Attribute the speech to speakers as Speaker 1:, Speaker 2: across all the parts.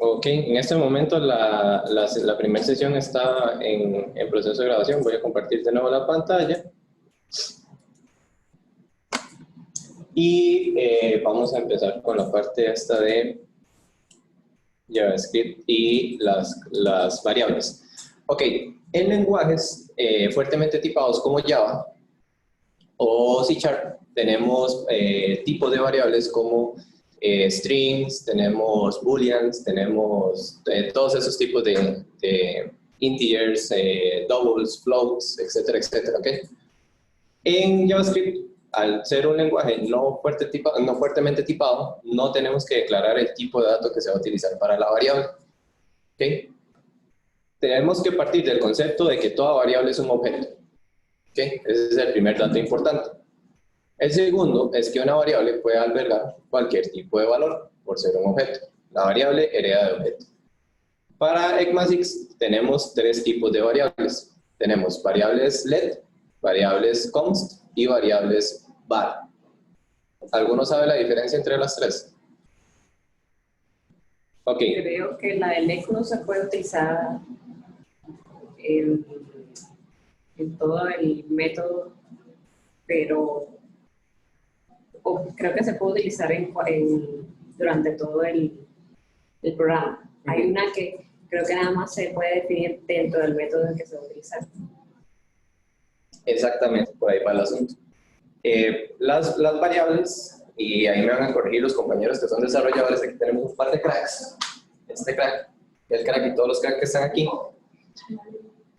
Speaker 1: Ok, en este momento la primera sesión está en proceso de grabación. Voy a compartir de nuevo la pantalla. Y vamos a empezar con la parte esta de JavaScript y las variables. Ok, en lenguajes fuertemente tipados como Java o C# tenemos tipos de variables como strings, tenemos booleans, tenemos todos esos tipos de integers, doubles, floats, etcétera, etcétera. ¿Okay? En JavaScript, al ser un lenguaje no fuertemente tipado, no tenemos que declarar el tipo de dato que se va a utilizar para la variable. ¿Okay? Tenemos que partir del concepto de que toda variable es un objeto. ¿Okay? Ese es el primer dato importante. El segundo es que una variable puede albergar cualquier tipo de valor por ser un objeto. La variable hereda de objeto. Para ECMASIX tenemos tres tipos de variables. Tenemos variables let, variables const y variables var. ¿Alguno sabe la diferencia entre las tres? Ok.
Speaker 2: Creo que la de let no se puede utilizar en todo el método, pero creo que se puede utilizar durante todo el programa. Hay una que creo que nada más se puede definir dentro del método en que se va a utilizar.
Speaker 1: Exactamente, por ahí va el asunto. Las variables, y ahí me van a corregir los compañeros que son desarrolladores, aquí tenemos un par de cracks. Este crack, el crack y todos los cracks que están aquí,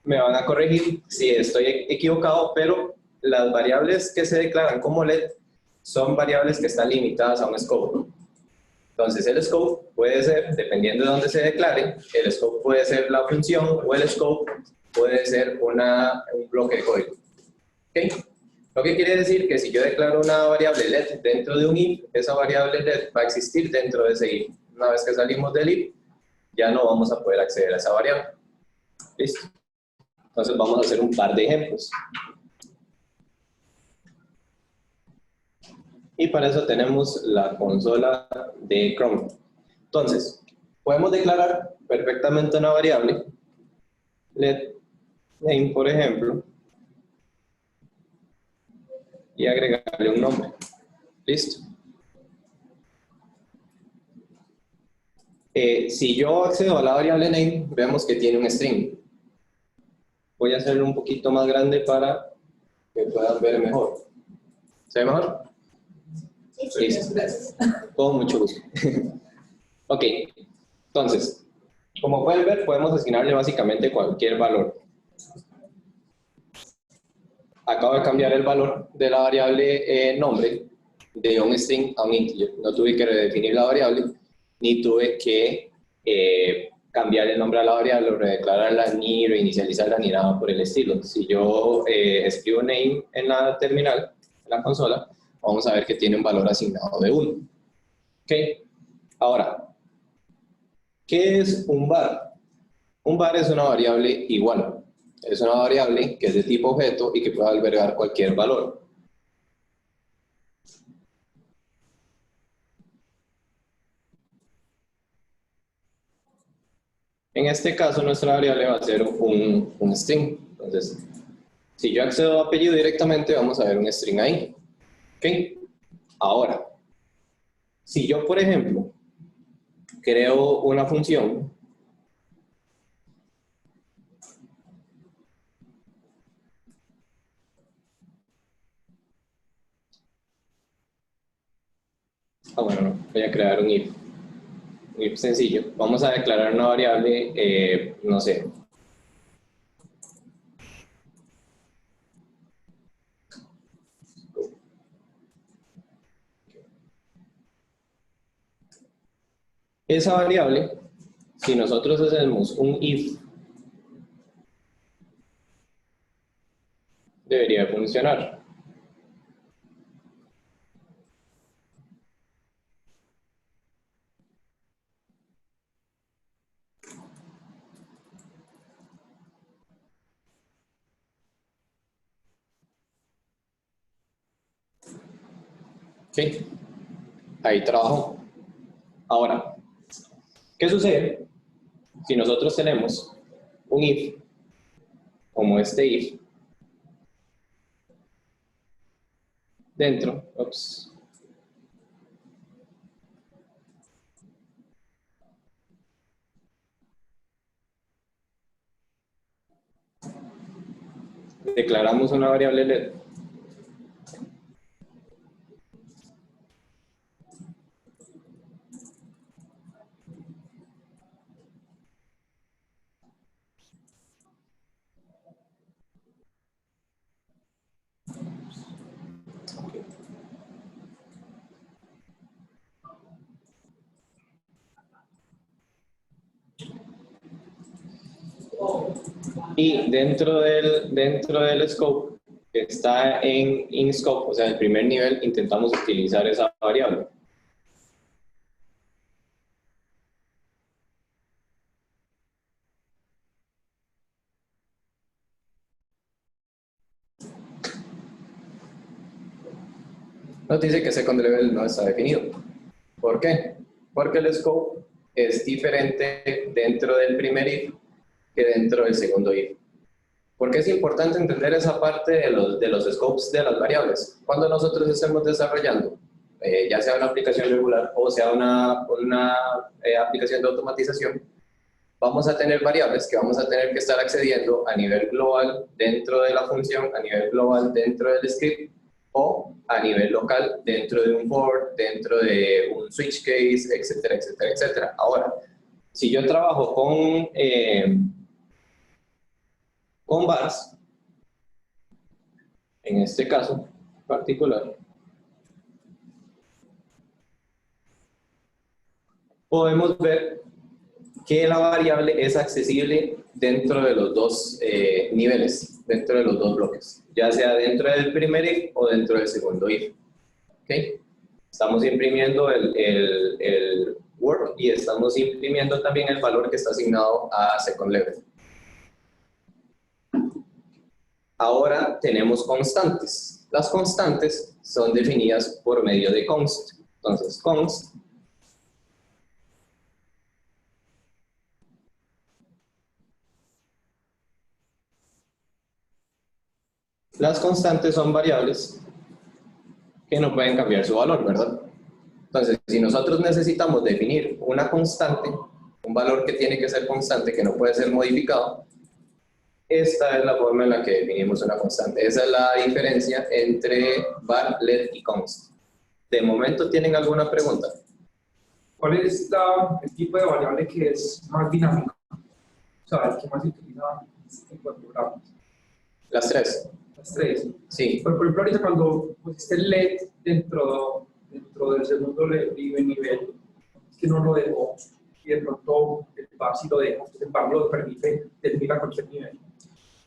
Speaker 1: me van a corregir si estoy equivocado, pero las variables que se declaran como let son variables que están limitadas a un scope. Entonces el scope puede ser, dependiendo de dónde se declare, el scope puede ser la función o el scope puede ser un bloque de código. ¿Okay? Lo que quiere decir que si yo declaro una variable let dentro de un if, esa variable let va a existir dentro de ese if. Una vez que salimos del if, ya no vamos a poder acceder a esa variable. ¿Listo? Entonces vamos a hacer un par de ejemplos. Y para eso tenemos la consola de Chrome. Entonces, podemos declarar perfectamente una variable, let name, por ejemplo, y agregarle un nombre. ¿Listo? Si yo accedo a la variable name, vemos que tiene un string. Voy a hacerlo un poquito más grande para que puedan ver mejor. ¿Se ve mejor? Sí, gracias. Con mucho gusto. Ok, entonces, como pueden ver, podemos asignarle básicamente cualquier valor. Acabo de cambiar el valor de la variable nombre de un string a un integer. No tuve que redefinir la variable, ni tuve que cambiar el nombre a la variable, redeclararla, ni reinicializarla, ni nada por el estilo. Si yo escribo name en la terminal, en la consola, vamos a ver que tiene un valor asignado de 1. ¿Ok? Ahora, ¿qué es un var? Un var es una variable igual. Es una variable que es de tipo objeto y que puede albergar cualquier valor. En este caso, nuestra variable va a ser un string. Entonces, si yo accedo a apellido directamente, vamos a ver un string ahí. ¿Ok? Ahora, si yo, por ejemplo, creo una función bueno, no, voy a crear un if sencillo. Vamos a declarar una variable, no sé. Esa variable, si nosotros hacemos un if, debería funcionar. ¿Ok? Ahí trabajo. Ahora, ¿Qué sucede si nosotros tenemos un if, como este if, dentro, declaramos una variable LED y dentro del scope que está en in-scope, o sea, el primer nivel, intentamos utilizar esa variable. Nos dice que second level no está definido. ¿Por qué? Porque el scope es diferente dentro del primer if que dentro del segundo if. ¿Por qué es importante entender esa parte de los scopes de las variables? Cuando nosotros estemos desarrollando, ya sea una aplicación regular o sea una aplicación de automatización, vamos a tener variables que vamos a tener que estar accediendo a nivel global dentro de la función, a nivel global dentro del script, o a nivel local dentro de un for, dentro de un switch case, etcétera, etcétera, etcétera. Ahora, si yo trabajo con vars, en este caso particular, podemos ver que la variable es accesible dentro de los dos niveles, dentro de los dos bloques, ya sea dentro del primer if o dentro del segundo if. ¿Okay? Estamos imprimiendo el work y estamos imprimiendo también el valor que está asignado a second level. Ahora tenemos constantes. Las constantes son definidas por medio de const. Entonces, const las constantes son variables que no pueden cambiar su valor, ¿verdad? Entonces, si nosotros necesitamos definir una constante, un valor que tiene que ser constante, que no puede ser modificado, esta es la forma en la que definimos una constante. Esa es la diferencia entre var, let y const. ¿De momento tienen alguna pregunta?
Speaker 3: ¿Cuál es el tipo de variable que es más dinámico? O sea, el que más se utiliza en este tipo de programas.
Speaker 1: Las tres.
Speaker 3: Las tres.
Speaker 1: Sí.
Speaker 3: Pero, por ejemplo, ahorita cuando pusiste el LED dentro del segundo nivel, es que no lo dejó, y de pronto el bar sí lo deja, el bar lo permite definir a cualquier nivel.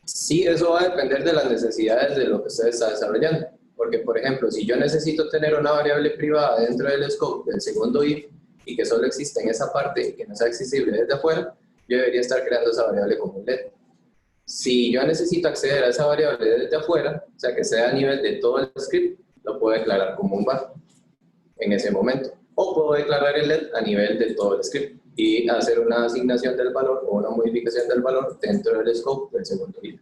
Speaker 1: Sí, eso va a depender de las necesidades de lo que usted está desarrollando. Porque, por ejemplo, si yo necesito tener una variable privada dentro del scope del segundo if y que solo existe en esa parte y que no sea accesible desde afuera, yo debería estar creando esa variable como un LED. Si yo necesito acceder a esa variable desde afuera, o sea, que sea a nivel de todo el script, lo puedo declarar como un var en ese momento. O puedo declarar el LED a nivel de todo el script y hacer una asignación del valor o una modificación del valor dentro del scope del segundo if,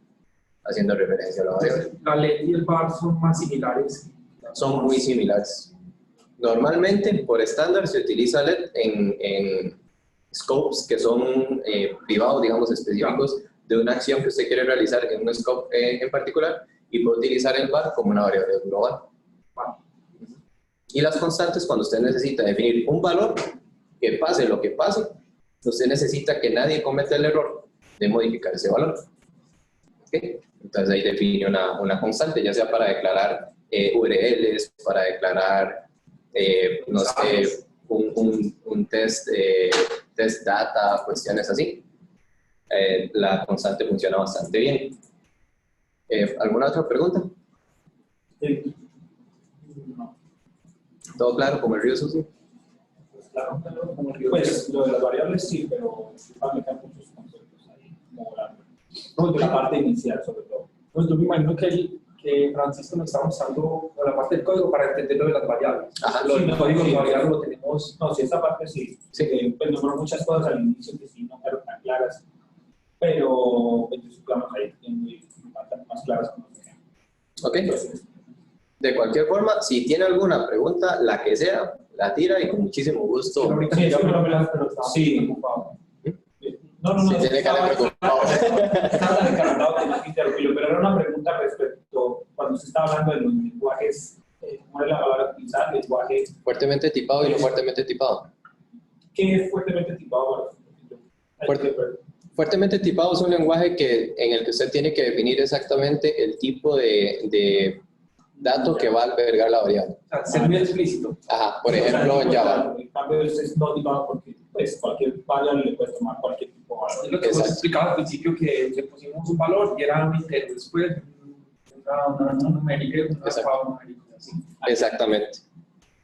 Speaker 1: haciendo referencia a la variable.
Speaker 3: La LED y el var son más similares.
Speaker 1: Son muy similares. Normalmente, por estándar, se utiliza LED en scopes que son privados, digamos, específicos de una acción que usted quiere realizar en un scope en particular, y puede utilizar el var como una variable global. Y las constantes, cuando usted necesita definir un valor, que pase lo que pase, usted necesita que nadie cometa el error de modificar ese valor. ¿Okay? Entonces ahí define una constante, ya sea para declarar URLs, para declarar, no sé, un test data, cuestiones así. La constante funciona bastante bien. ¿Alguna otra pregunta?
Speaker 4: No.
Speaker 1: ¿Todo claro como el río sucio?
Speaker 4: Pues claro, como el río. Pues lo de las variables sí, pero me quedan muchos conceptos ahí, como la parte inicial sobre todo. Pues yo me imagino que
Speaker 3: Francisco nos está mostrando la parte del código para entender lo de las variables.
Speaker 1: Ajá.
Speaker 3: Lo del código de variables lo tenemos.
Speaker 4: No, sí, esta parte sí.
Speaker 1: Sí.
Speaker 4: Pues nombró muchas cosas al inicio que sí no fueron tan claras, pero pues supongamos ahí que faltan más claras como los ejemplos.
Speaker 1: Ok.
Speaker 4: Entonces,
Speaker 1: De cualquier forma, si tiene alguna pregunta, la que sea, la tira y con muchísimo gusto.
Speaker 3: Ahorita
Speaker 4: sí,
Speaker 3: ya
Speaker 4: sí,
Speaker 3: me las, pero estaba
Speaker 4: sí.
Speaker 3: preocupado.
Speaker 4: no,
Speaker 1: Se tiene que haber preocupado.
Speaker 4: Estaba tan encargado que no quise interrumpirlo, pero era una pregunta respecto, cuando se estaba hablando de los lenguajes, ¿cómo es la palabra utilizar? Lenguaje,
Speaker 1: Fuertemente tipado y no fuertemente tipado.
Speaker 4: ¿qué es fuertemente tipado?
Speaker 1: Fuertemente tipado es un lenguaje en el que usted tiene que definir exactamente el tipo de dato que va a albergar la variable.
Speaker 3: O sea, ser muy explícito.
Speaker 1: Ajá, por ejemplo, en Java.
Speaker 4: En cambio, es no tipado porque pues, cualquier variable le puedes tomar cualquier tipo de
Speaker 3: Es
Speaker 4: valor.
Speaker 3: lo que hemos
Speaker 1: Exacto.
Speaker 3: explicado al principio, que le pusimos un valor y era un entero. Después una numérica y un
Speaker 1: Exacto.
Speaker 3: numérico. Así.
Speaker 1: Exactamente.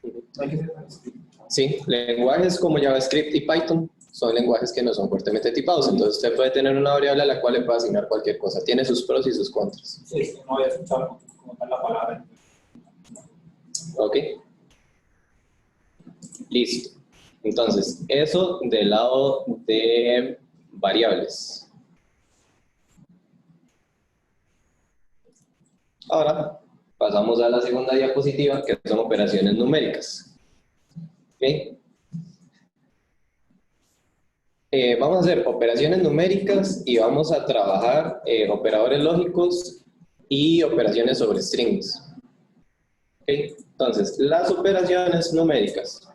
Speaker 3: No hay que ser tan explícito.
Speaker 1: Sí, lenguajes como JavaScript y Python son lenguajes que no son fuertemente tipados. Entonces usted puede tener una variable a la cual le puede asignar cualquier cosa. Tiene sus pros y sus contras.
Speaker 4: Sí, no había escuchado como tal la palabra.
Speaker 1: ¿Ok? Listo. Entonces, eso del lado de variables. Ahora, pasamos a la segunda diapositiva, que son operaciones numéricas. ¿Ok? Vamos a hacer operaciones numéricas y vamos a trabajar operadores lógicos y operaciones sobre strings. ¿Ok? Entonces, las operaciones numéricas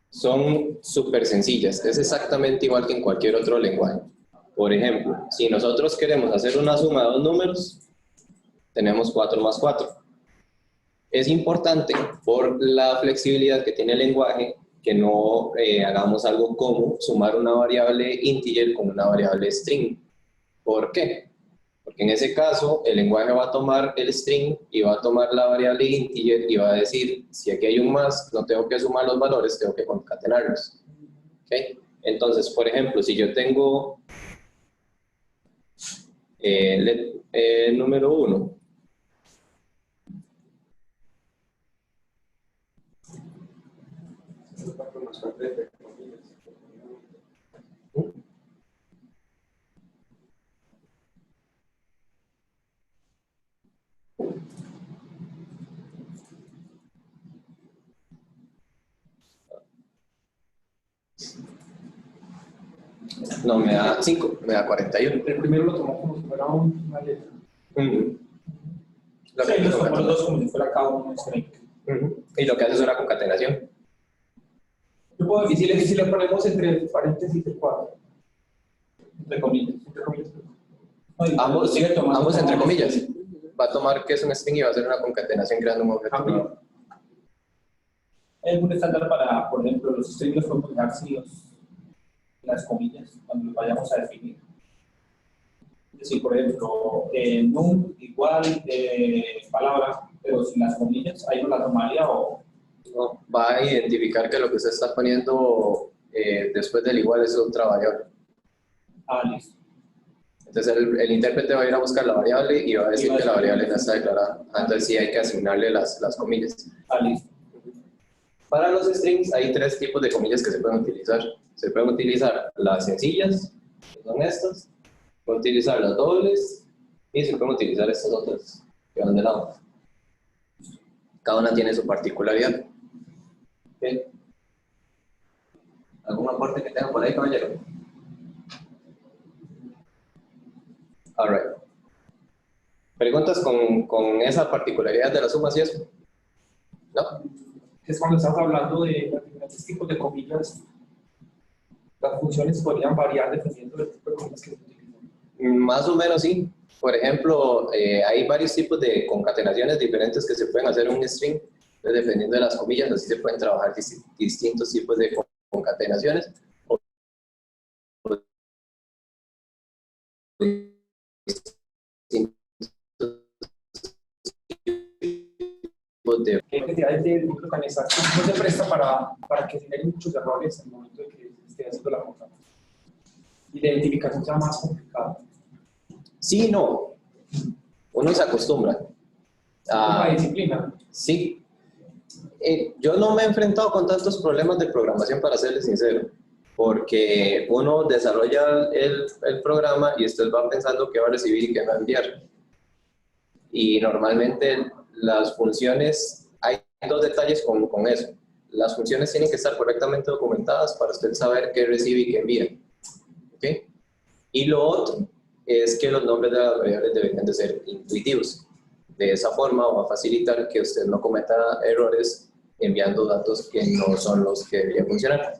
Speaker 1: son súper sencillas, es exactamente igual que en cualquier otro lenguaje. Por ejemplo, si nosotros queremos hacer una suma de dos números, tenemos 4 más 4. Es importante, por la flexibilidad que tiene el lenguaje, que no hagamos algo como sumar una variable integer con una variable string. ¿Por qué? Porque en ese caso, el lenguaje va a tomar el string y va a tomar la variable integer y va a decir, si aquí hay un más, no tengo que sumar los valores, tengo que concatenarlos. ¿Okay? Entonces, por ejemplo, si yo tengo número 1, no, me da 5, me da 41.
Speaker 3: El primero lo tomó como si fuera una letra.
Speaker 1: Lo que
Speaker 4: Sí,
Speaker 1: hace
Speaker 4: los
Speaker 1: es
Speaker 4: tomamos los dos como si fuera cada uno un string.
Speaker 1: y lo que hace es una concatenación.
Speaker 3: Yo puedo decir, si le ponemos entre paréntesis el 4.
Speaker 4: Entre comillas.
Speaker 3: Entre comillas.
Speaker 4: No, y
Speaker 1: Ambos,
Speaker 4: sigue tomando
Speaker 1: ambos entre
Speaker 4: como-
Speaker 1: comillas. Va a tomar que es un string y va a hacer una concatenación creando un objeto nuevo.
Speaker 4: ¿Hay algún estándar para, por ejemplo, los strings los podemos dejar sin las comillas cuando los vayamos a definir? Es decir, por ejemplo, num igual palabra, pero sin las comillas, ¿ahí no la tomaría o...?
Speaker 1: No, va a identificar que lo que usted está poniendo después del igual es otra variable.
Speaker 4: Ah, listo.
Speaker 1: Entonces el intérprete va a ir a buscar la variable y va a decir que la variable no está declarada. Entonces sí hay que asignarle las comillas.
Speaker 4: Ah, listo.
Speaker 1: Para los strings hay tres tipos de comillas que se pueden utilizar. Se pueden utilizar las sencillas, que son estas, se pueden utilizar las dobles y se pueden utilizar estas otras que van de lado. Cada una tiene su particularidad. ¿Okay? ¿Algún aporte que tengan por ahí, caballero? All right. ¿Preguntas con esa particularidad de las sumas y eso? ¿No?
Speaker 3: Es cuando estamos hablando de los diferentes tipos de comillas, las funciones podrían variar dependiendo del tipo de comillas que se utilizan.
Speaker 1: Más o menos sí. Por ejemplo, hay varios tipos de concatenaciones diferentes que se pueden hacer en un string. Entonces, dependiendo de las comillas, así se pueden trabajar distintos tipos de concatenaciones.
Speaker 3: ¿Qué cantidad de números tan exactos no se presta para que generen muchos errores en el momento de que se esté haciendo la identificación sea más complicada?
Speaker 1: Sí, no. Uno se acostumbra.
Speaker 3: Una disciplina.
Speaker 1: Sí. Yo no me he enfrentado con tantos problemas de programación, para serles sincero, porque uno desarrolla el programa y usted va pensando qué va a recibir y qué va a enviar. Y normalmente las funciones, hay dos detalles con eso. Las funciones tienen que estar correctamente documentadas para usted saber qué recibe y qué envía. ¿Okay? Y lo otro es que los nombres de las variables deberían de ser intuitivos. De esa forma va a facilitar que usted no cometa errores enviando datos que no son los que deberían funcionar.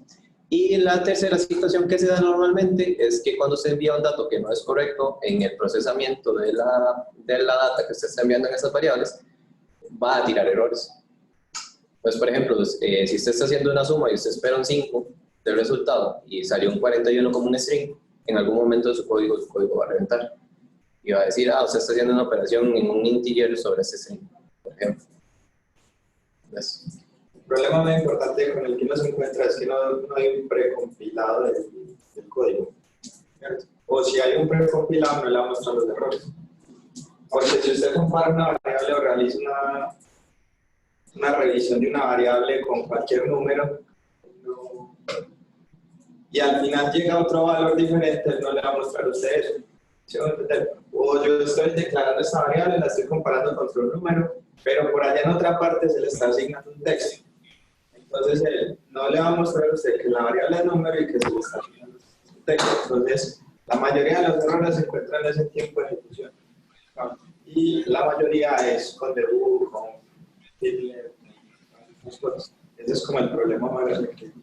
Speaker 1: Y la tercera situación que se da normalmente es que cuando se envía un dato que no es correcto en el procesamiento de la data que usted está enviando en esas variables, va a tirar errores. Pues, por ejemplo, si usted está haciendo una suma y usted espera un 5 del resultado y salió un 41 como un string, en algún momento su código va a reventar. Y va a decir, usted está haciendo una operación en un integer sobre ese string, por ejemplo. Eso.
Speaker 5: El problema muy importante con el que uno se encuentra es que no hay un precompilado del código, ¿cierto? O si hay un precompilado, no le va a mostrar los errores. Porque si usted compara una variable o realiza una revisión de una variable con cualquier número, y al final llega otro valor diferente, no le va a mostrar a usted eso. ¿Sí? O yo estoy declarando esta variable, la estoy comparando con otro número, pero por allá en otra parte se le está asignando un texto. Entonces él no le va a mostrar a usted que la variable es número y que se le está asignando un texto. Entonces la mayoría de los errores se encuentran en ese tiempo de ejecución. Y la mayoría es con debug, con Hitler, muchas cosas. Ese es como el problema más grande que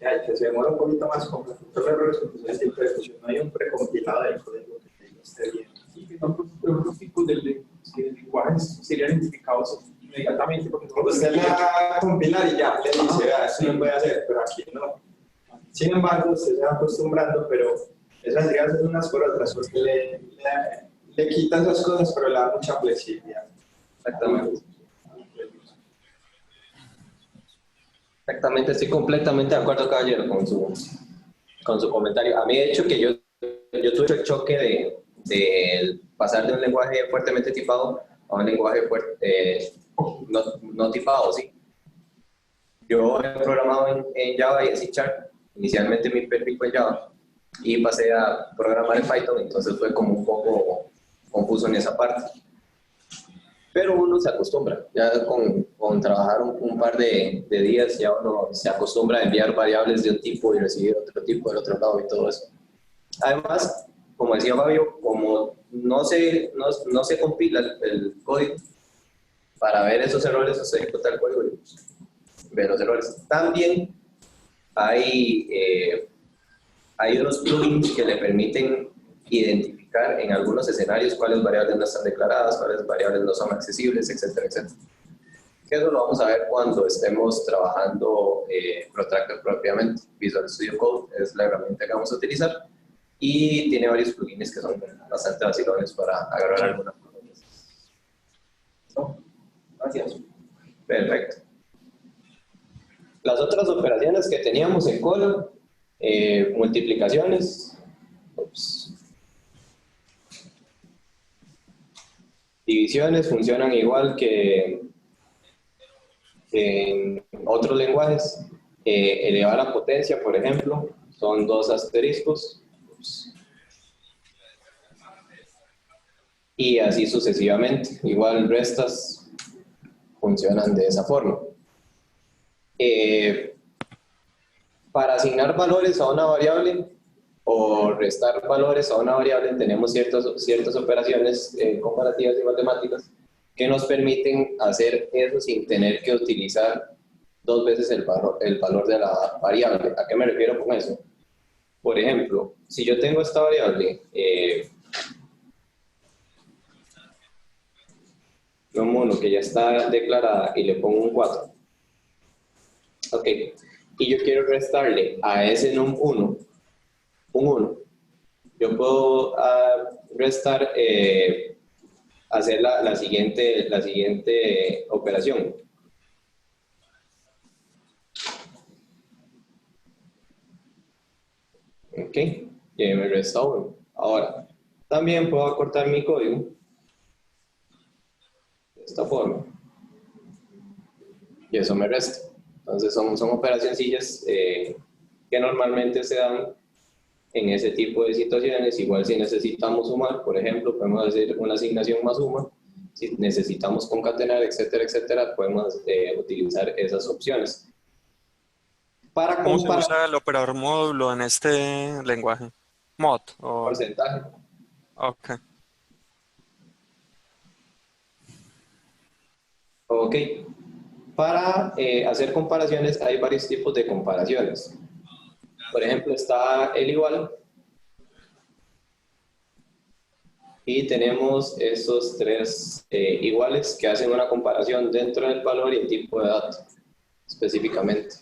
Speaker 5: hay, que se demora un poquito más con los errores en ese tipo de ejecución. No hay un precompilado del código que esté bien.
Speaker 3: Y que son otros tipos de lenguajes serían identificados inmediatamente. Porque
Speaker 5: Usted le va a compilar y ya le dice, eso no puede hacer, pero aquí no. Sin embargo, usted se va acostumbrando, pero esas ideas son unas por otras, porque le quita esas cosas, pero le da mucha flexibilidad.
Speaker 1: Exactamente. Exactamente, estoy completamente de acuerdo, caballero, con su comentario. A mí, de hecho, que yo tuve el choque de pasar de un lenguaje fuertemente tipado a un lenguaje no tipado, ¿sí? Yo he programado en Java y en C#. Inicialmente mi perfil fue en Java y pasé a programar en Python, entonces fue como un poco confuso en esa parte. Pero uno se acostumbra, ya con trabajar un par de días ya uno se acostumbra a enviar variables de un tipo y recibir otro tipo del otro lado y todo eso. Además, como decía Fabio, como no se compila el código para ver esos errores, usted ejecuta el código y ve los errores. También hay unos plugins que le permiten identificar en algunos escenarios cuáles variables no están declaradas, cuáles variables no son accesibles, etcétera, etcétera. Que eso lo vamos a ver cuando estemos trabajando Protractor propiamente. Visual Studio Code es la herramienta que vamos a utilizar y tiene varios plugins que son bastante vacilones para agarrar algunas cosas. ¿No?
Speaker 3: Gracias.
Speaker 1: Perfecto. Las otras operaciones que teníamos en cola, multiplicaciones, divisiones funcionan igual que en otros lenguajes. Elevar a potencia, por ejemplo, son 2 asteriscos. Y así sucesivamente. Igual restas funcionan de esa forma. Para asignar valores a una variable o restar valores a una variable tenemos ciertas operaciones comparativas y matemáticas que nos permiten hacer eso sin tener que utilizar 2 veces el valor de la variable. ¿A qué me refiero con eso? Por ejemplo, si yo tengo esta variable num1 que ya está declarada y le pongo un 4, ok, y yo quiero restarle a ese num1 un 1, yo puedo restar, hacer la siguiente operación. Ok, y me resta 1. Ahora, también puedo acortar mi código esta forma. Y eso me resta. Entonces son operacioncillas que normalmente se dan en ese tipo de situaciones. Igual si necesitamos sumar, por ejemplo, podemos hacer una asignación más suma. Si necesitamos concatenar, etcétera, etcétera, podemos utilizar esas opciones. Para
Speaker 6: ¿Cómo se
Speaker 1: comparar
Speaker 6: usa el operador módulo en este lenguaje? Mod.
Speaker 1: porcentaje.
Speaker 6: Ok.
Speaker 1: Ok. Para hacer comparaciones hay varios tipos de comparaciones. Por ejemplo, está el igual. Y tenemos esos tres iguales que hacen una comparación dentro del valor y el tipo de dato, específicamente.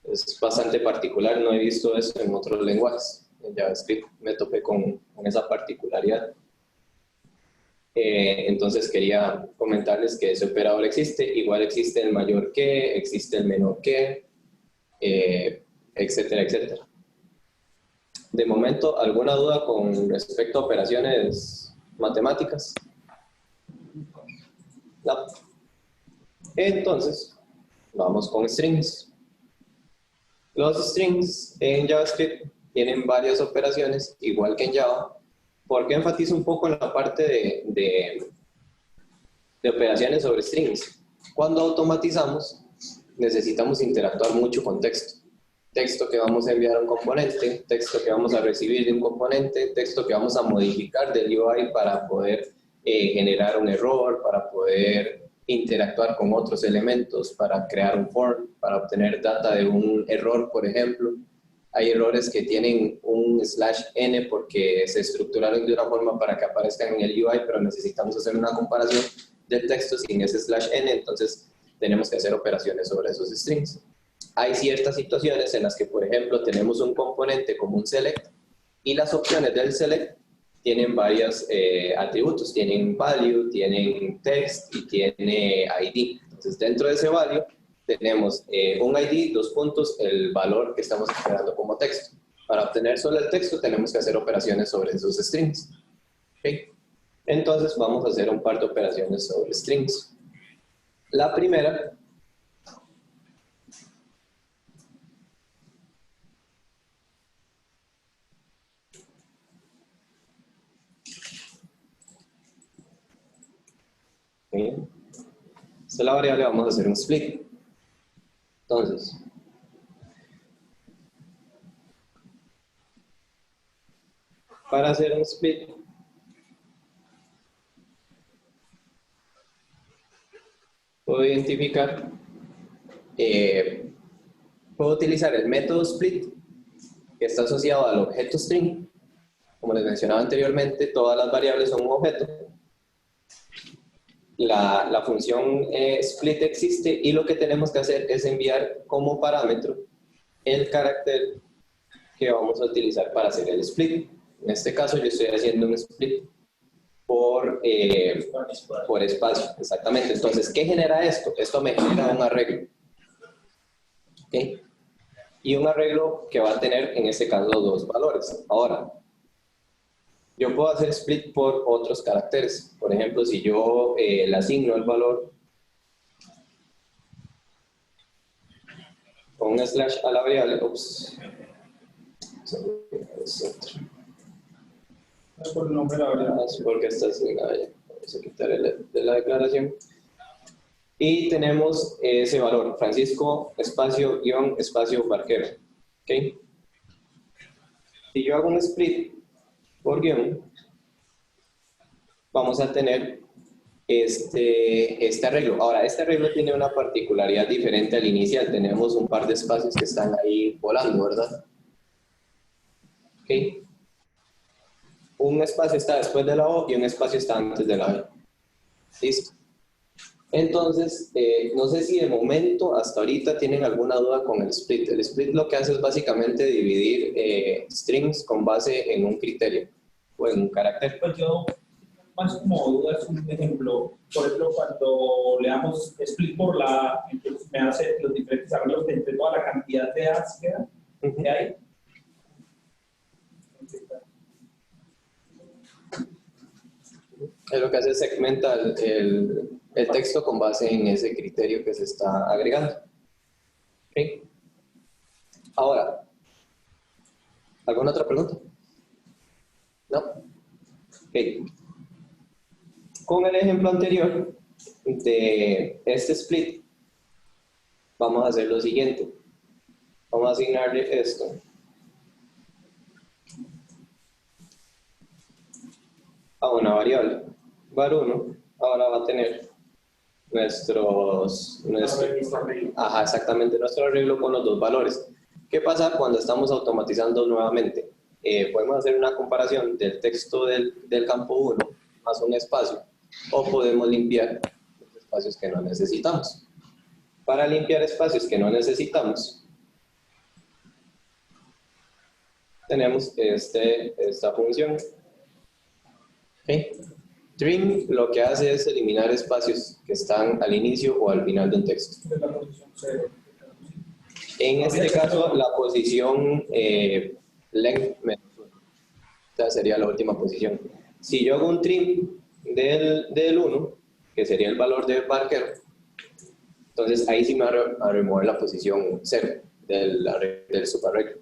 Speaker 1: Es bastante particular, no he visto eso en otros lenguajes. En JavaScript me topé con esa particularidad. Entonces quería comentarles que ese operador existe. Igual existe el mayor que, existe el menor que, etcétera, etcétera. De momento, ¿alguna duda con respecto a operaciones matemáticas? No. Entonces, vamos con strings. Los strings en JavaScript tienen varias operaciones, igual que en Java. ¿Por qué enfatizo un poco en la parte de operaciones sobre strings? Cuando automatizamos, necesitamos interactuar mucho con texto. Texto que vamos a enviar a un componente, texto que vamos a recibir de un componente, texto que vamos a modificar del UI para poder generar un error, para poder interactuar con otros elementos, para crear un form, para obtener data de un error, por ejemplo. Hay errores que tienen un /n porque se estructuraron de una forma para que aparezcan en el UI, pero necesitamos hacer una comparación del texto sin ese /n, entonces tenemos que hacer operaciones sobre esos strings. Hay ciertas situaciones en las que, por ejemplo, tenemos un componente como un select y las opciones del select tienen varios atributos, tienen value, tienen text y tiene ID. Entonces, dentro de ese value tenemos un ID, dos puntos, el valor que estamos esperando como texto. Para obtener solo el texto tenemos que hacer operaciones sobre esos strings. ¿Okay? Entonces, vamos a hacer un par de operaciones sobre strings. La primera esta es la variable, vamos a hacer un split. Entonces, para hacer un split, puedo identificar, puedo utilizar el método split, que está asociado al objeto string. Como les mencionaba anteriormente, todas las variables son un objeto. La función split existe y lo que tenemos que hacer es enviar como parámetro el carácter que vamos a utilizar para hacer el split. En este caso yo estoy haciendo un split por espacio, exactamente. Entonces, ¿qué genera esto? Esto me genera un arreglo. ¿Okay? Y un arreglo que va a tener en este caso dos valores. Ahora, yo puedo hacer split por otros caracteres. Por ejemplo, si yo le asigno el valor con un slash a la variable,
Speaker 4: Por el nombre de la variable.
Speaker 1: porque está asignada ya. Vamos a quitar de la declaración. Y tenemos ese valor, Francisco, espacio, guión, espacio, Barquero. ¿Okay? Si yo hago un split por guión, vamos a tener este arreglo. Ahora, este arreglo tiene una particularidad diferente al inicial. Tenemos un par de espacios que están ahí volando, ¿verdad? ¿Ok? Un espacio está después de la O y un espacio está antes de la B. ¿Listo? Entonces, no sé si de momento, hasta ahorita, tienen alguna duda con el split. El split lo que hace es básicamente dividir strings con base en un criterio o en un carácter.
Speaker 4: Pues yo, más como duda, es un ejemplo. Por ejemplo, cuando le damos split por la, entonces me hace los diferentes arreglos entre toda la cantidad de A's que hay.
Speaker 1: Es lo que hace, segmenta el el texto con base en ese criterio que se está agregando. ¿Okay? Ahora, ¿alguna otra pregunta? ¿No? Okay. Con el ejemplo anterior de este split, vamos a hacer lo siguiente. Vamos a asignarle esto a una variable. var1 ahora va a tener exactamente nuestro arreglo con los dos valores. ¿Qué pasa cuando estamos automatizando nuevamente? Podemos hacer una comparación del texto del campo 1 más un espacio, o podemos limpiar los espacios que no necesitamos. Para limpiar espacios que no necesitamos, tenemos esta función. ¿Okay? Trim lo que hace es eliminar espacios que están al inicio o al final de un texto. En este caso, la posición length menos 1. Esta sería la última posición. Si yo hago un trim del 1, que sería el valor de Parker, entonces ahí sí me va a remover la posición 0 del subarreglo.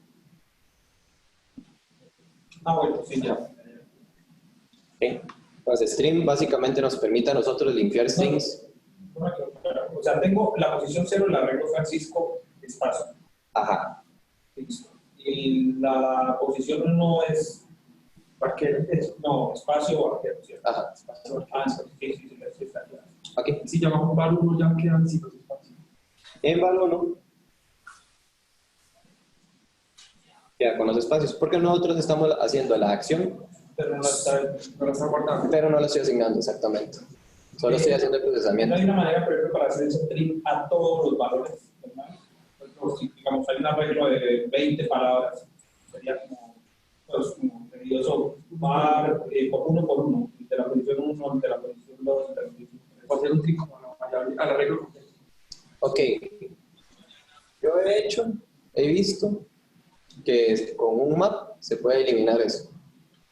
Speaker 4: Bueno, sí, ya.
Speaker 1: ¿Okay? Entonces, string básicamente nos permite a nosotros limpiar strings.
Speaker 4: O sea, tengo la posición 0, la arreglo Francisco, espacio.
Speaker 1: Ajá.
Speaker 4: Y la posición 1 es Parker, no, espacio o Parker, ¿cierto?
Speaker 1: Ajá.
Speaker 4: Sí, está claro.
Speaker 1: Okay.
Speaker 3: Si llamamos var1 ya quedan 5 espacios.
Speaker 1: En var1 queda con los espacios, porque nosotros estamos haciendo la acción,
Speaker 4: Pero no la está guardando.
Speaker 1: pero no lo estoy asignando exactamente. Solo estoy haciendo el
Speaker 4: ¿No
Speaker 1: procesamiento.
Speaker 4: hay una manera, por ejemplo, para hacer ese trim a todos los valores? Si, digamos, hay un arreglo de 20 palabras, sería como tedioso var por uno, de la posición 1, de la posición 2, de la posición 3.
Speaker 3: O hacer un trim como al arreglo completo.
Speaker 1: Ok. Yo he visto que con un map se puede eliminar eso.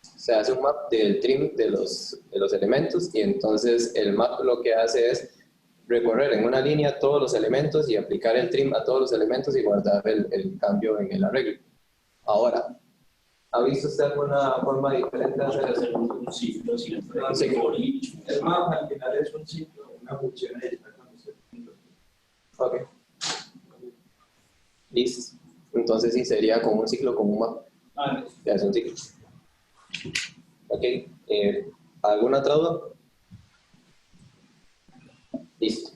Speaker 1: Se hace un map del trim de los elementos y entonces el map lo que hace es recorrer en una línea todos los elementos y aplicar el trim a todos los elementos y guardar el cambio en el arreglo. Ahora, ¿ha visto usted alguna forma diferente de hacer eso?
Speaker 4: Un ciclo, siempre.
Speaker 1: Un ciclo.
Speaker 5: El mapa al final es un ciclo, una función ahí.
Speaker 1: Ok. Listo. Entonces sí, sería como un ciclo, como un mapa. Ya es un ciclo. Ok. ¿Alguna otra duda? Listo.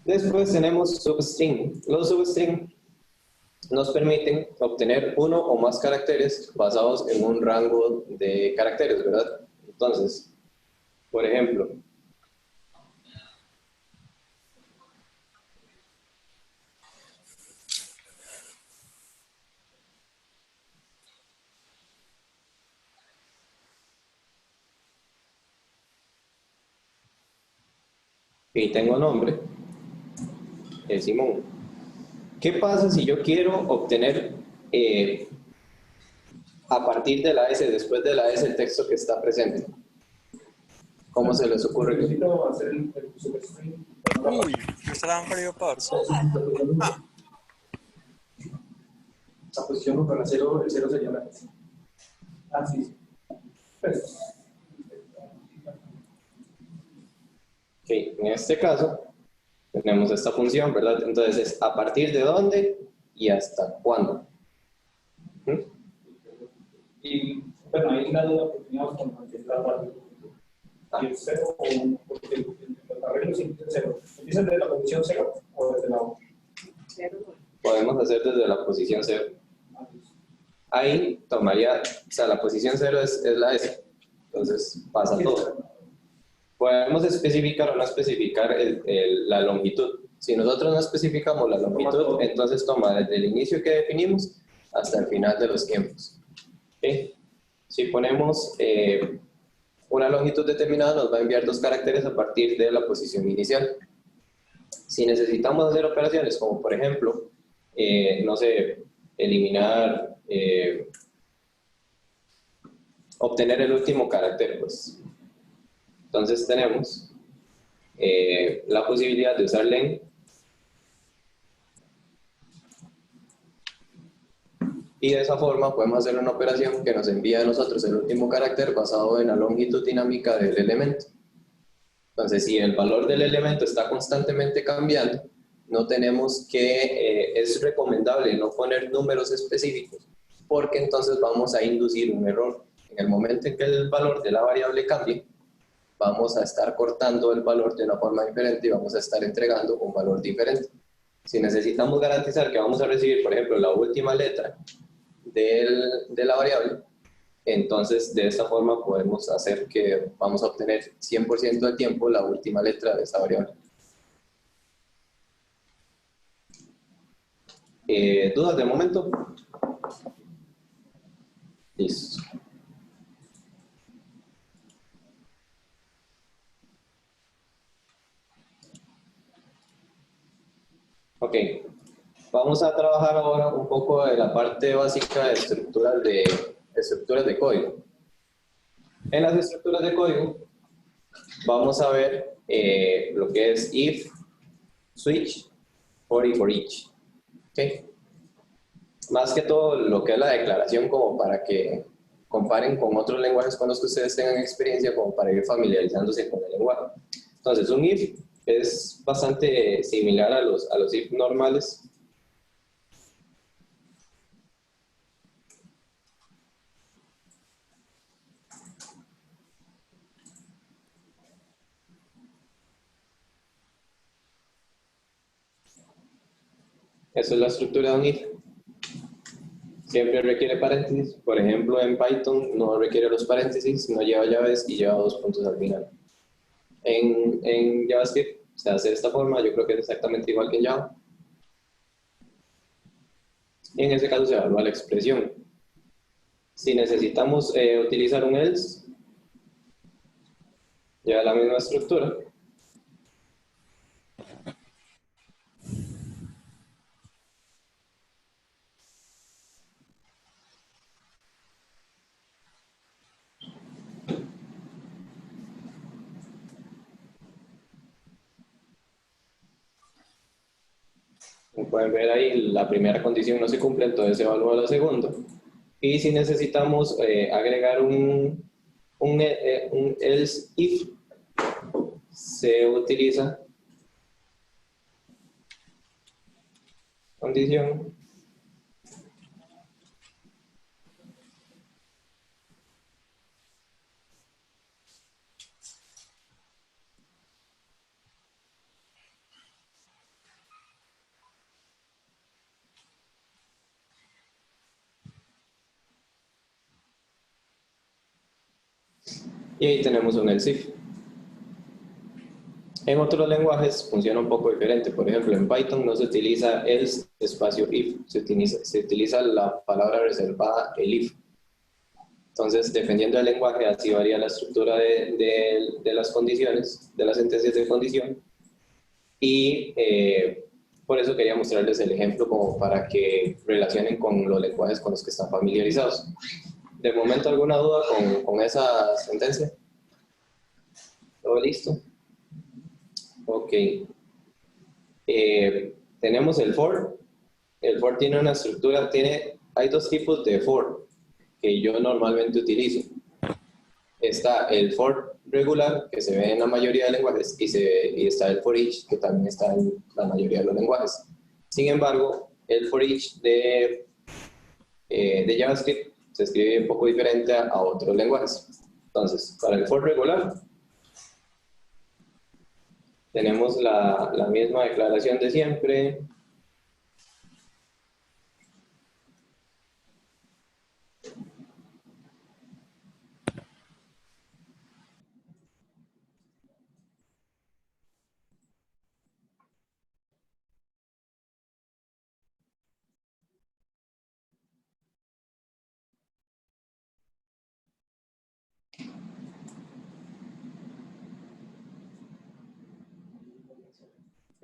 Speaker 1: Después tenemos substring. Los substring nos permiten obtener uno o más caracteres basados en un rango de caracteres, ¿verdad? Entonces, por ejemplo, y tengo nombre, es Simón. ¿Qué pasa si yo quiero obtener a partir de la S, después de la S, el texto que está presente? ¿Cómo se les ocurre?
Speaker 4: Necesito hacer el substring.
Speaker 6: Uy, questa lampada parso.
Speaker 3: La posición 1 para 0, el 0 sería la S.
Speaker 4: Sí. Pues,
Speaker 1: Ok, en este caso tenemos esta función, ¿verdad? Entonces es a partir de dónde y hasta cuándo. ¿Mm?
Speaker 4: y bueno, ahí la duda que teníamos con la parte. Y el 0 o 1, porque los arreglos siempre 0. ¿Empiezan desde la posición 0 o desde la 1?
Speaker 1: Podemos hacer desde la posición 0. Ahí tomaría, o sea, la posición 0 es la S. Entonces pasa todo. Podemos especificar o no especificar la longitud. Si nosotros no especificamos la longitud, entonces toma desde el inicio que definimos hasta el final de los tiempos. ¿Okay? Si ponemos una longitud determinada, nos va a enviar 2 caracteres a partir de la posición inicial. Si necesitamos hacer operaciones como, por ejemplo, no sé, eliminar, obtener el último carácter, pues. Entonces tenemos la posibilidad de usar len. Y de esa forma podemos hacer una operación que nos envía a nosotros el último carácter basado en la longitud dinámica del elemento. Entonces, si el valor del elemento está constantemente cambiando, no tenemos que, es recomendable no poner números específicos, porque entonces vamos a inducir un error. En el momento en que el valor de la variable cambie, vamos a estar cortando el valor de una forma diferente y vamos a estar entregando un valor diferente. Si necesitamos garantizar que vamos a recibir, por ejemplo, la última letra de la variable, entonces de esta forma podemos hacer que vamos a obtener 100% del tiempo la última letra de esa variable. ¿Dudas de momento? Listo. Ok, vamos a trabajar ahora un poco de la parte básica de estructuras de código. En las estructuras de código vamos a ver lo que es if, switch, for y for each. ¿Okay? Más que todo lo que es la declaración, como para que comparen con otros lenguajes con los que ustedes tengan experiencia, como para ir familiarizándose con el lenguaje. Entonces, un if es bastante similar a los if normales. Eso es la estructura de un if. Siempre requiere paréntesis. Por ejemplo, en Python no requiere los paréntesis, no lleva llaves y lleva 2 puntos al final. En JavaScript se hace de esta forma, yo creo que es exactamente igual que en Java. Y en ese caso se evalúa la expresión. Si necesitamos utilizar un else, lleva la misma estructura. Como pueden ver ahí, la primera condición no se cumple, entonces se evalúa la segunda. Y si necesitamos agregar un else if, se utiliza condición y ahí tenemos un else if. En otros lenguajes funciona un poco diferente. Por ejemplo, en Python no se utiliza else espacio if, se utiliza la palabra reservada el if. Entonces, dependiendo del lenguaje, así varía la estructura de las condiciones, de las sentencias de condición. Y por eso quería mostrarles el ejemplo como para que relacionen con los lenguajes con los que están familiarizados. ¿De momento alguna duda con esa sentencia? ¿Todo listo? Ok. Tenemos el for. El for tiene una estructura, hay 2 tipos de for que yo normalmente utilizo. Está el for regular, que se ve en la mayoría de lenguajes, y está el for each, que también está en la mayoría de los lenguajes. Sin embargo, el for each de JavaScript se escribe un poco diferente a otros lenguajes. Entonces, para el for regular, tenemos la misma declaración de siempre.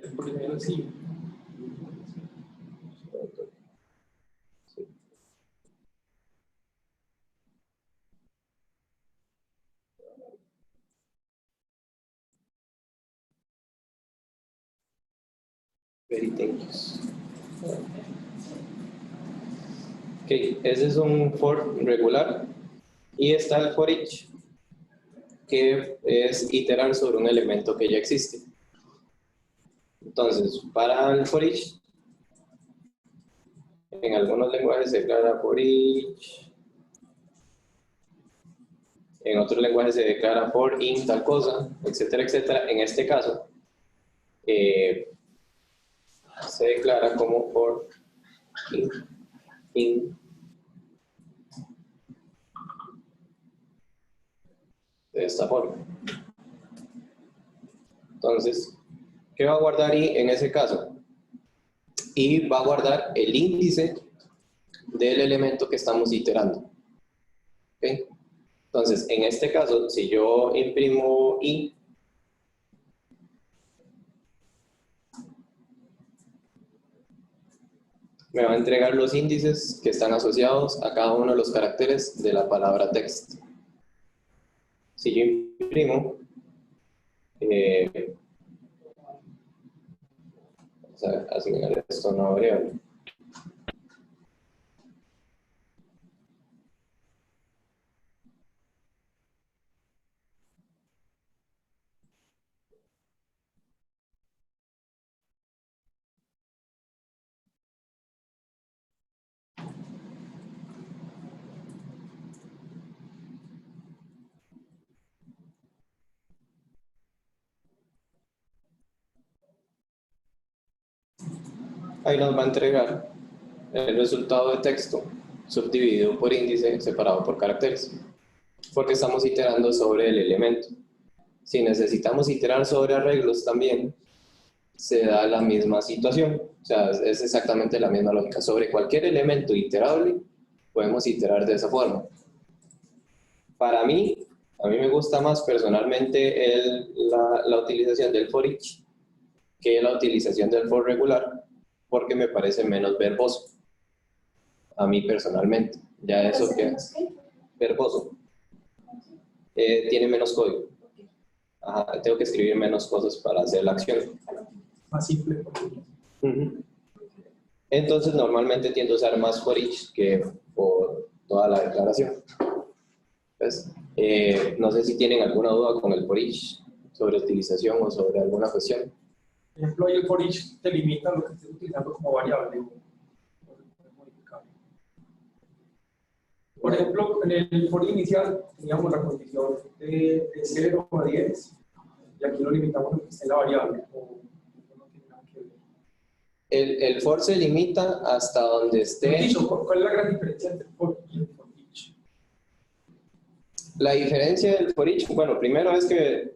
Speaker 3: El primero sí.
Speaker 1: Very thanks. Ok, ese es un for regular. Y está el for each, que es iterar sobre un elemento que ya existe. Entonces, para el for each, en algunos lenguajes se declara for each, en otros lenguajes se declara for in tal cosa, etcétera, etcétera. En este caso, se declara como for in de esta forma. Entonces, ¿qué va a guardar i en ese caso? Y va a guardar el índice del elemento que estamos iterando. ¿Okay? Entonces, en este caso, si yo imprimo i, me va a entregar los índices que están asociados a cada uno de los caracteres de la palabra text. Si yo imprimo, vamos a asignar esto a una variable. Ahí nos va a entregar el resultado de texto subdividido por índice separado por caracteres, porque estamos iterando sobre el elemento. Si necesitamos iterar sobre arreglos también, se da la misma situación, o sea, es exactamente la misma lógica. Sobre cualquier elemento iterable, podemos iterar de esa forma. Para mí, a mí me gusta más personalmente la utilización del for each que la utilización del for regular, porque me parece menos verboso. A mí personalmente. Ya eso que es verboso. Tiene menos código. Ajá, tengo que escribir menos cosas para hacer la acción.
Speaker 3: Más simple.
Speaker 1: Entonces, normalmente tiendo a usar más for each que por toda la declaración. Entonces, no sé si tienen alguna duda con el for each sobre utilización o sobre alguna cuestión.
Speaker 3: Por ejemplo, ahí el for each te limita lo que estés utilizando como variable. Por ejemplo, en el for inicial teníamos la condición de 0 a 10 y aquí lo limitamos a lo que esté en la variable. No tiene nada que ver.
Speaker 1: El for se limita hasta donde esté.
Speaker 3: ¿Cuál es la gran diferencia entre el for y el for each?
Speaker 1: La diferencia del for each, bueno, primero es que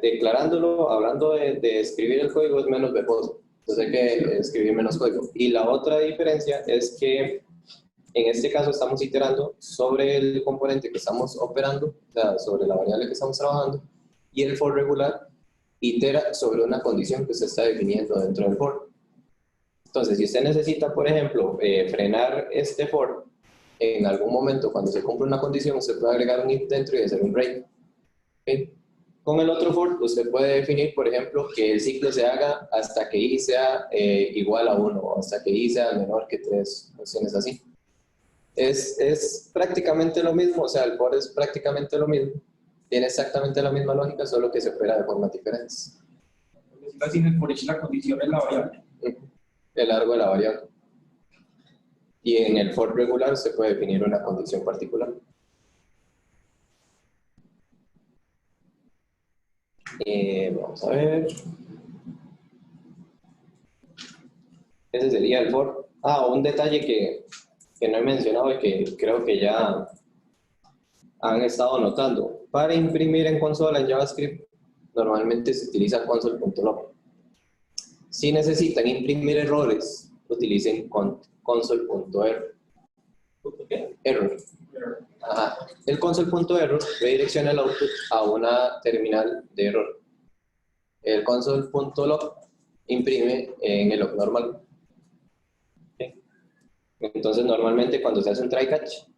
Speaker 1: declarándolo, hablando de escribir el código es menos verboso, entonces hay que escribir menos código. Y la otra diferencia es que en este caso estamos iterando sobre el componente que estamos operando, o sea, sobre la variable que estamos trabajando, y el for regular itera sobre una condición que se está definiendo dentro del for. Entonces, si usted necesita, por ejemplo, frenar este for, en algún momento cuando se cumple una condición, usted puede agregar un if dentro y hacer un break. ¿Okay? Con el otro for, usted puede definir, por ejemplo, que el ciclo se haga hasta que i sea igual a 1, o hasta que i sea menor que 3, opciones así. Es prácticamente lo mismo, o sea, el for es prácticamente lo mismo. Tiene exactamente la misma lógica, solo que se opera de formas diferentes.
Speaker 3: Así en el for each la condición es la variable.
Speaker 1: El largo de la variable. Y en el for regular se puede definir una condición particular. Vamos a ver. Ese sería el for. Un detalle que no he mencionado y que creo que ya han estado notando. Para imprimir en consola en JavaScript, normalmente se utiliza console.log. Si necesitan imprimir errores, utilicen console.error. Error. Ajá. El console.error redirecciona el output a una terminal de error. El console.log imprime en el log normal. ¿Okay? Entonces, normalmente cuando se hace un try catch,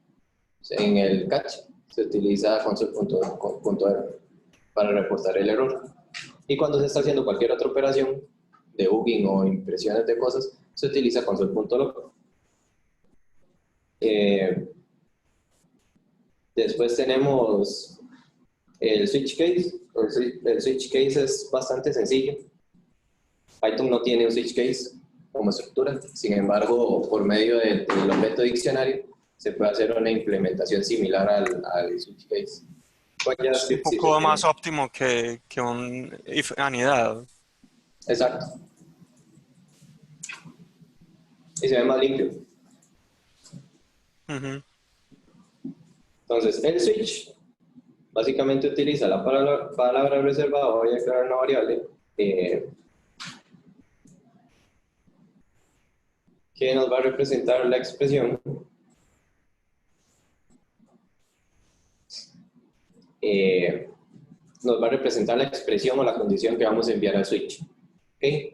Speaker 1: en el catch se utiliza console.error para reportar el error. Y cuando se está haciendo cualquier otra operación, debugging o impresiones de cosas, se utiliza console.log. Después tenemos el switch case. El switch case es bastante sencillo. Python no tiene un switch case como estructura, sin embargo, por medio del objeto diccionario se puede hacer una implementación similar al switch case. Pues ya,
Speaker 6: Es un poco más óptimo que un if anidado.
Speaker 1: Exacto. Y se ve más limpio. Entonces, el switch básicamente utiliza la palabra reservada. Voy a crear una variable que nos va a representar la expresión nos va a representar la expresión o la condición que vamos a enviar al switch. ¿Okay?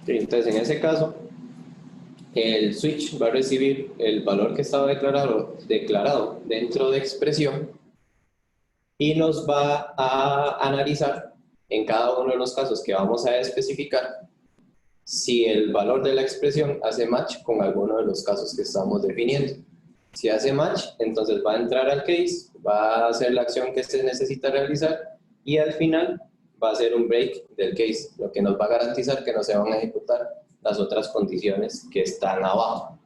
Speaker 1: Entonces, en ese caso, el switch va a recibir el valor que estaba declarado dentro de expresión y nos va a analizar en cada uno de los casos que vamos a especificar si el valor de la expresión hace match con alguno de los casos que estamos definiendo. Si hace match, entonces va a entrar al case, va a hacer la acción que se necesita realizar y al final va a ser un break del case, lo que nos va a garantizar que no se van a ejecutar las otras condiciones que están abajo.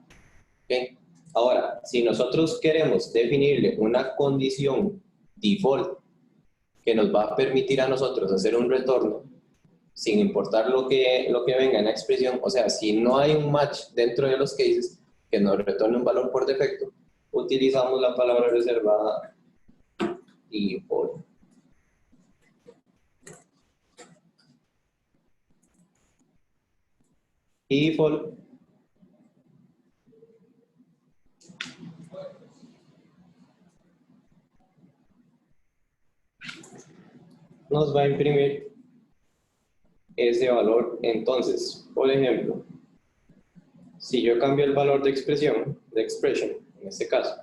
Speaker 1: ¿Okay? Ahora, si nosotros queremos definirle una condición default que nos va a permitir a nosotros hacer un retorno sin importar lo que venga en la expresión, o sea, si no hay un match dentro de los cases que nos retorne un valor por defecto, utilizamos la palabra reservada default. Default nos va a imprimir ese valor. Entonces, por ejemplo, si yo cambio el valor de expression, en este caso,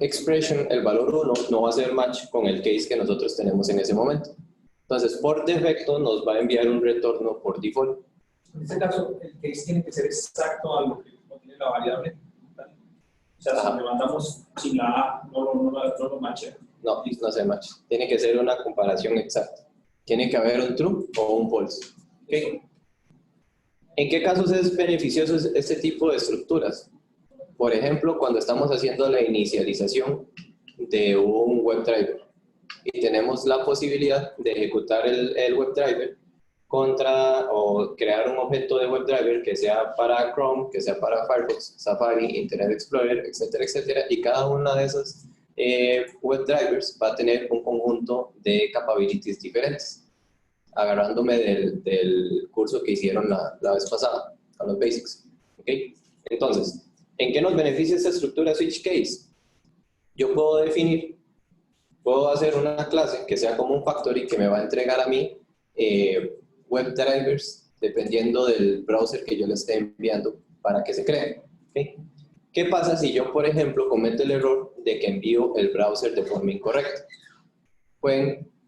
Speaker 1: expression, el valor 1 no va a hacer match con el case que nosotros tenemos en ese momento. Entonces, por defecto, nos va a enviar un retorno por default.
Speaker 4: En este caso, el case tiene que ser exacto a lo que contiene la variable. O sea, si le mandamos sin la A, no lo matcha.
Speaker 1: No, no hace match. Tiene que ser una comparación exacta. Tiene que haber un true o un false. ¿Okay? ¿En qué casos es beneficioso este tipo de estructuras? Por ejemplo, cuando estamos haciendo la inicialización de un WebDriver y tenemos la posibilidad de ejecutar el WebDriver o crear un objeto de WebDriver que sea para Chrome, que sea para Firefox, Safari, Internet Explorer, etcétera, etcétera, y cada una de esas WebDrivers va a tener un conjunto de capabilities diferentes, agarrándome del curso que hicieron la vez pasada, a los basics. ¿Okay? Entonces, ¿en qué nos beneficia esta estructura switch case? Yo puedo hacer una clase que sea como un factory que me va a entregar a mí WebDrivers dependiendo del browser que yo le esté enviando para que se creen. ¿Okay? ¿Qué pasa si yo, por ejemplo, cometo el error de que envío el browser de forma incorrecta?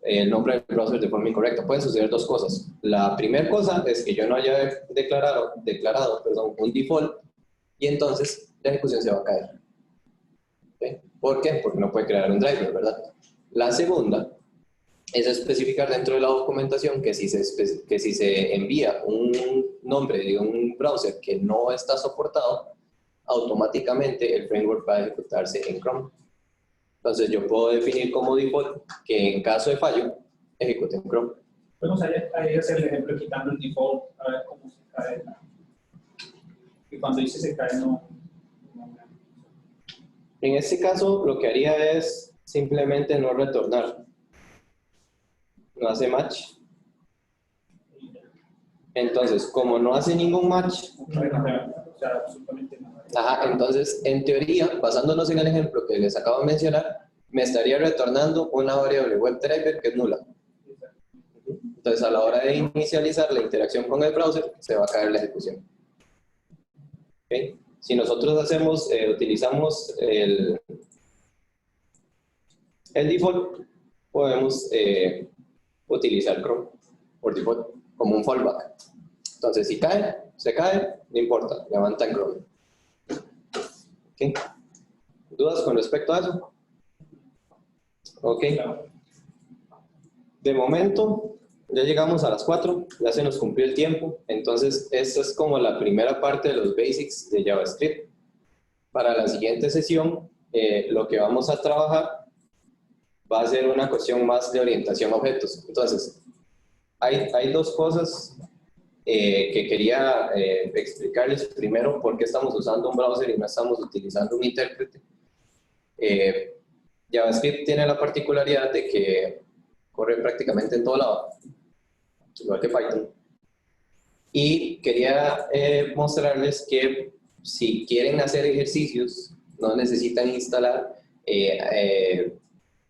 Speaker 1: El nombre del browser de forma incorrecta. Pueden suceder dos cosas. La primera cosa es que yo no haya declarado un default y entonces la ejecución se va a caer. ¿Okay? ¿Por qué? Porque no puede crear un driver, ¿verdad? La segunda es especificar dentro de la documentación que si se envía un nombre de un browser que no está soportado, automáticamente el framework va a ejecutarse en Chrome. Entonces yo puedo definir como default que en caso de fallo, ejecute en Chrome.
Speaker 4: Podemos ahí hacer el ejemplo quitando el default, a ver cómo se cae. Y cuando dice se cae, no.
Speaker 1: En este caso, lo que haría es simplemente no retornar. no hace match. Entonces, como no hace ningún match,
Speaker 4: O sea, absolutamente nada.
Speaker 1: ajá, entonces, en teoría, basándonos en el ejemplo que les acabo de mencionar, me estaría retornando una variable WebDriver que es nula. Entonces, a la hora de inicializar la interacción con el browser, se va a caer la ejecución. ¿Okay? Si nosotros utilizamos el default, podemos utilizar Chrome por default como un fallback. Entonces, si cae, se cae, no importa, levanta en Chrome. ¿Okay? ¿Dudas con respecto a eso? Ok. De momento, ya llegamos a las 4, ya se nos cumplió el tiempo, entonces esta es como la primera parte de los basics de JavaScript. Para la siguiente sesión, lo que vamos a trabajar va a ser una cuestión más de orientación a objetos. Entonces, hay dos cosas que quería explicarles. Primero, por qué estamos usando un browser y no estamos utilizando un intérprete. JavaScript tiene la particularidad de que corre prácticamente en todo lado, igual que Python. Y quería mostrarles que si quieren hacer ejercicios, no necesitan instalar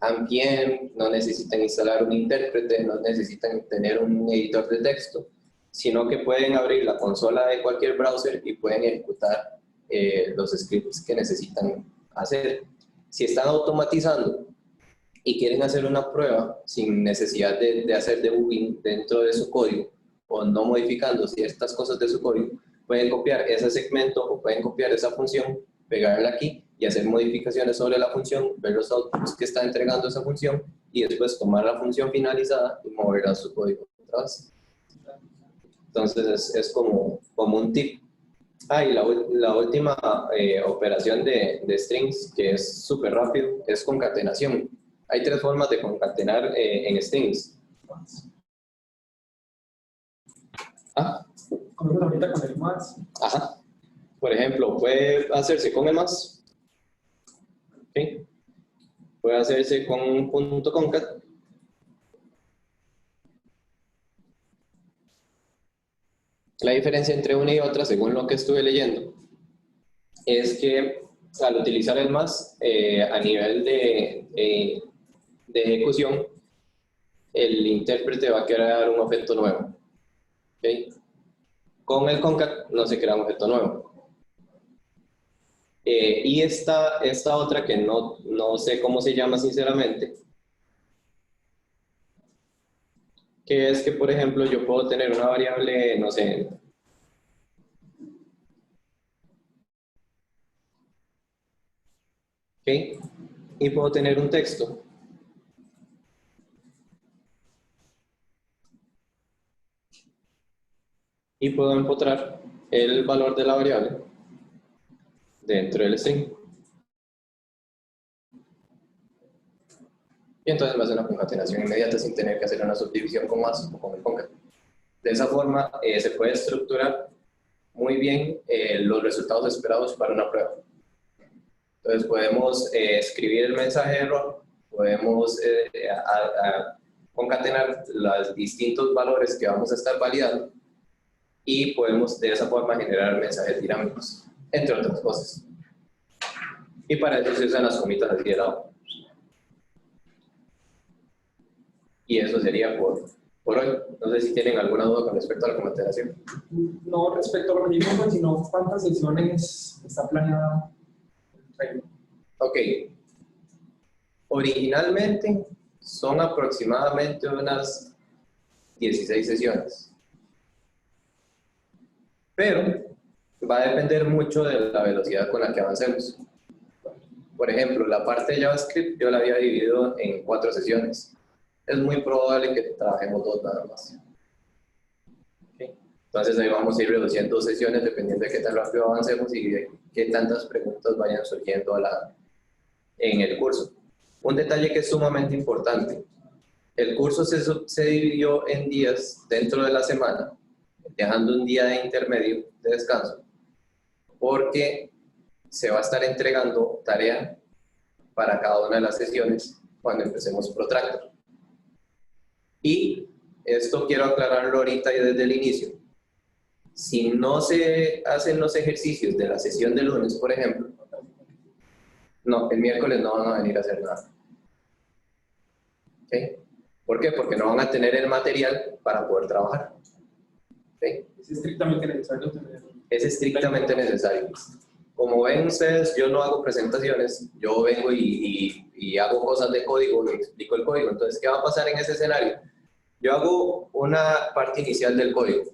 Speaker 1: npm, no necesitan instalar un intérprete, no necesitan tener un editor de texto, sino que pueden abrir la consola de cualquier browser y pueden ejecutar los scripts que necesitan hacer. Si están automatizando y quieren hacer una prueba sin necesidad de hacer debugging dentro de su código o no modificando ciertas cosas de su código, pueden copiar ese segmento o pueden copiar esa función, pegarla aquí y hacer modificaciones sobre la función, ver los outputs que está entregando esa función y después tomar la función finalizada y moverla a su código otra vez. Entonces es como un tip. Y la última operación de strings, que es súper rápido, es concatenación. Hay 3 formas de concatenar en strings.
Speaker 3: Como ahorita con el más.
Speaker 1: Ajá. Por ejemplo, puede hacerse con el más. ¿Okay? Puede hacerse con un punto concat. La diferencia entre una y otra, según lo que estuve leyendo, es que al utilizar el más a nivel de ejecución, el intérprete va a crear un objeto nuevo. ¿Okay? Con el concat no se crea un objeto nuevo. Y esta otra que no sé cómo se llama sinceramente, que es que, por ejemplo, yo puedo tener una variable, no sé, ¿ok? Y puedo tener un texto. Y puedo empotrar el valor de la variable dentro del string. Y entonces me hace una concatenación inmediata sin tener que hacer una subdivisión con más o con el concat. De esa forma se puede estructurar muy bien los resultados esperados para una prueba. Entonces podemos escribir el mensaje de error, podemos concatenar los distintos valores que vamos a estar validando y podemos de esa forma generar mensajes dinámicos, entre otras cosas. Y para eso se usan las comitas así de lado. Y eso sería por hoy. No sé si tienen alguna duda con respecto a la concatenación.
Speaker 3: No respecto a lo que dijo, sino cuántas sesiones está planeada el training.
Speaker 1: Ok. Originalmente son aproximadamente unas 16 sesiones. Pero va a depender mucho de la velocidad con la que avancemos. Por ejemplo, la parte de JavaScript yo la había dividido en 4 sesiones. Es muy probable que trabajemos 2 nada más. ¿Okay? Entonces ahí vamos a ir reduciendo sesiones dependiendo de qué tan rápido avancemos y de qué tantas preguntas vayan surgiendo en el curso. Un detalle que es sumamente importante. El curso se dividió en días dentro de la semana, dejando un día de intermedio de descanso, porque se va a estar entregando tarea para cada una de las sesiones cuando empecemos Protractor. Y esto quiero aclararlo ahorita y desde el inicio. Si no se hacen los ejercicios de la sesión de lunes, por ejemplo, no, el miércoles no van a venir a hacer nada. ¿Okay? ¿Por qué? Porque no van a tener el material para poder trabajar. ¿Okay?
Speaker 4: Es estrictamente necesario tener.
Speaker 1: Es estrictamente necesario. Como ven ustedes, yo no hago presentaciones, yo vengo y hago cosas de código, y explico el código. Entonces, ¿qué va a pasar en ese escenario? Yo hago una parte inicial del código.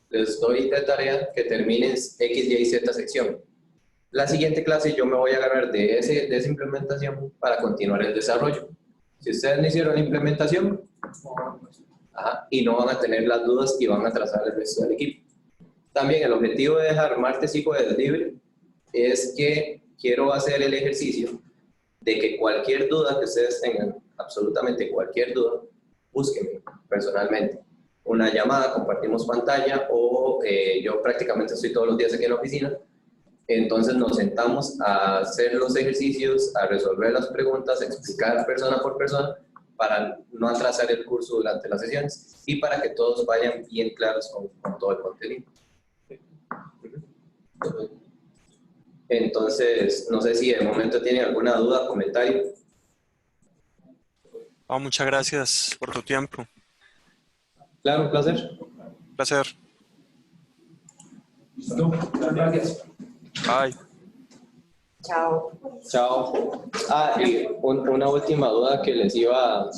Speaker 1: Les doy de tarea que terminen X, Y, Z sección. La siguiente clase yo me voy a agarrar de esa implementación para continuar el desarrollo. Si ustedes no hicieron la implementación, y no van a tener las dudas y van a trazar el resto del equipo. También el objetivo de dejar martes y jueves libre es que quiero hacer el ejercicio de que cualquier duda que ustedes tengan, absolutamente cualquier duda, búsquenme personalmente. Una llamada, compartimos pantalla o yo prácticamente estoy todos los días aquí en la oficina. Entonces nos sentamos a hacer los ejercicios, a resolver las preguntas, a explicar persona por persona para no atrasar el curso durante las sesiones y para que todos vayan bien claros con todo el contenido. Entonces, no sé si de momento tienen alguna duda, comentario.
Speaker 6: Oh, muchas gracias por tu tiempo.
Speaker 1: Claro, un placer.
Speaker 6: Un placer.
Speaker 3: ¿Listo? Gracias.
Speaker 6: Bye.
Speaker 2: Chao.
Speaker 1: Chao. Y una última duda que les iba a